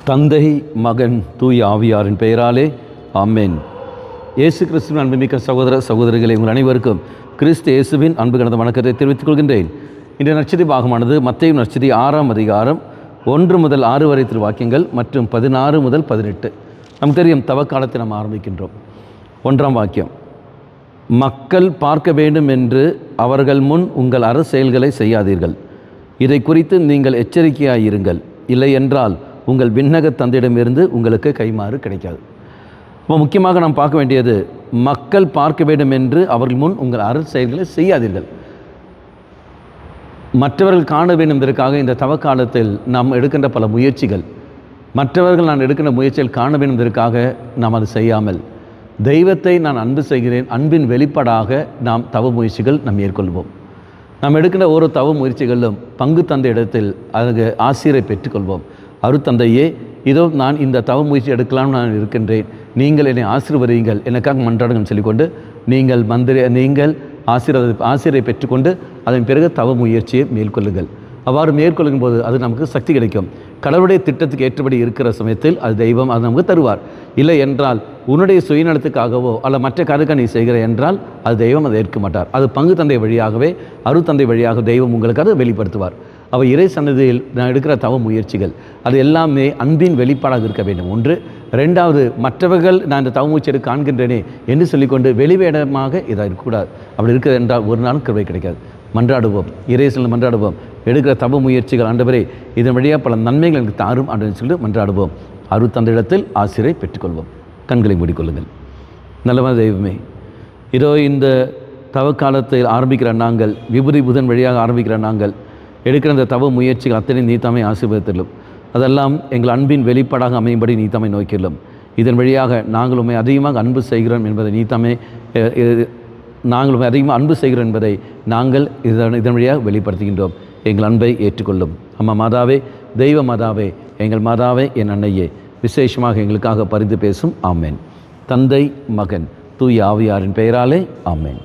தந்தை, மகன், தூய் ஆவியாரின் பெயராலே ஆமென். இயேசு கிறிஸ்துவின் அன்புமிக்க சகோதர சகோதரிகளை உங்கள் அனைவருக்கும் கிறிஸ்து இயேசுவின் அன்பு கலந்த வணக்கத்தை தெரிவித்துக் கொள்கின்றேன். இன்றைய நற்செய்தி பாகமானது மத்தேயு நற்செய்தி 6ஆம் அதிகாரம் 1 முதல் 6 வரை திருவாக்கியங்கள் மற்றும் 16 முதல் 18. நமக்கு தெரியும், தவக்காலத்தை நாம் ஆரம்பிக்கின்றோம். 1ஆம் வாக்கியம்: மக்கள் பார்க்க வேண்டும் என்று அவர்கள் முன் உங்கள் செயல்களை செய்யாதீர்கள். இதை குறித்து நீங்கள் எச்சரிக்கையாயிருங்கள், இல்லை என்றால் உங்கள் விண்ணக தந்தையிடமிருந்து உங்களுக்கு கைமாறு கிடைக்காது. இப்போ முக்கியமாக நாம் பார்க்க வேண்டியது, மக்கள் பார்க்க வேண்டும் என்று அவர்கள் முன் உங்கள் செயல்களை செய்யாதீர்கள். மற்றவர்கள் காண வேண்டும் என்பதற்காக இந்த தவக்காலத்தில் நாம் எடுக்கின்ற பல முயற்சிகள், மற்றவர்கள் நான் எடுக்கின்ற முயற்சிகள் காண வேண்டும் என்பதற்காக நாம் அது செய்யாமல், தெய்வத்தை நான் அன்பு செய்கிறேன், அன்பின் வெளிப்பாடாக நாம் தவ முயற்சிகள் நாம் மேற்கொள்வோம். நாம் எடுக்கின்ற ஒரு தவ முயற்சிகளிலும் பங்கு தந்தை இடத்தில் அதுக்கு ஆசிரியரை பெற்றுக்கொள்வோம். அருத்தந்தையே, இதோ நான் இந்த தவ முயற்சி எடுக்கலாம்னு நான் இருக்கின்றேன், நீங்கள் என்னை ஆசீர்வதியுங்கள், எனக்காக மன்றாடுங்கன்னு சொல்லிக்கொண்டு நீங்கள் ஆசிரியரை பெற்றுக்கொண்டு அதன் பிறகு தவ முயற்சியை மேற்கொள்ளுங்கள். அவ்வாறு மேற்கொள்ளும் போது அது நமக்கு சக்தி கிடைக்கும். கடவுளுடைய திட்டத்துக்கு ஏற்றபடி இருக்கிற சமயத்தில் அது தெய்வம் அது நமக்கு தருவார். இல்லை என்றால் உன்னுடைய சுயநலத்துக்காகவோ அல்ல மற்ற காரணத்துக்காக நீ செய்கிற என்றால் அது தெய்வம் அதை ஏற்க மாட்டார். அது பங்கு தந்தை வழியாகவே, அருத்தந்தை வழியாக தெய்வம் உங்களுக்கு அதை வெளிப்படுத்துவார். அவை இறை சன்னதியில் நான் எடுக்கிற தவ முயற்சிகள் அது எல்லாமே அன்பின் வெளிப்பாடாக இருக்க வேண்டும். ஒன்று. ரெண்டாவது, மற்றவர்கள் நான் இந்த தவ முயற்சி எடுக்க காண்கின்றேனே என்று சொல்லிக்கொண்டு வெளிவேடமாக இதாக இருக்கக்கூடாது. அப்படி இருக்கிறது என்றால் ஒரு நாளும் கிருபை கிடைக்காது. மன்றாடுவோம், இறை சன்னதியில் மன்றாடுவோம். எடுக்கிற தவ முயற்சிகள் ஆண்டவரே இதன் வழியாக பல நன்மைகள் எனக்கு தாரும் ஆண்டு சொல்லி மன்றாடுவோம். அருத்தந்தையிடத்தில் ஆசிரியரை பெற்றுக்கொள்வோம். கண்களை மூடிக்கொள்ளுங்கள். நல்லவன தெய்வமே, இதோ இந்த தவக்காலத்தில் ஆரம்பிக்கிற நாங்கள், விபூதி புதன் வழியாக ஆரம்பிக்கிற நாங்கள் எடுக்கிற அந்த தவ முயற்சிகள் அத்தனை நீ தாமே ஆசீர்வதித்தலும், அதெல்லாம் எங்கள் அன்பின் வெளிப்பாடாக அமையும்படி நீ தாமே நோக்கிலும். இதன் வழியாக நாங்களுமே அதிகமாக அன்பு செய்கிறோம் என்பதை நீ தாமே நாங்களுமே அதிகமாக அன்பு செய்கிறோம் என்பதை நாங்கள் இதன் வழியாக வெளிப்படுத்துகின்றோம். எங்கள் அன்பை ஏற்றுக்கொள்ளும். அம்மா மாதாவே, தெய்வ மாதாவே, எங்கள் மாதாவே, என் அன்னையே, விசேஷமாக எங்களுக்காக பரிந்து பேசும். ஆமேன். தந்தை, மகன், தூய் ஆவியாரின் பெயராலே ஆமேன்.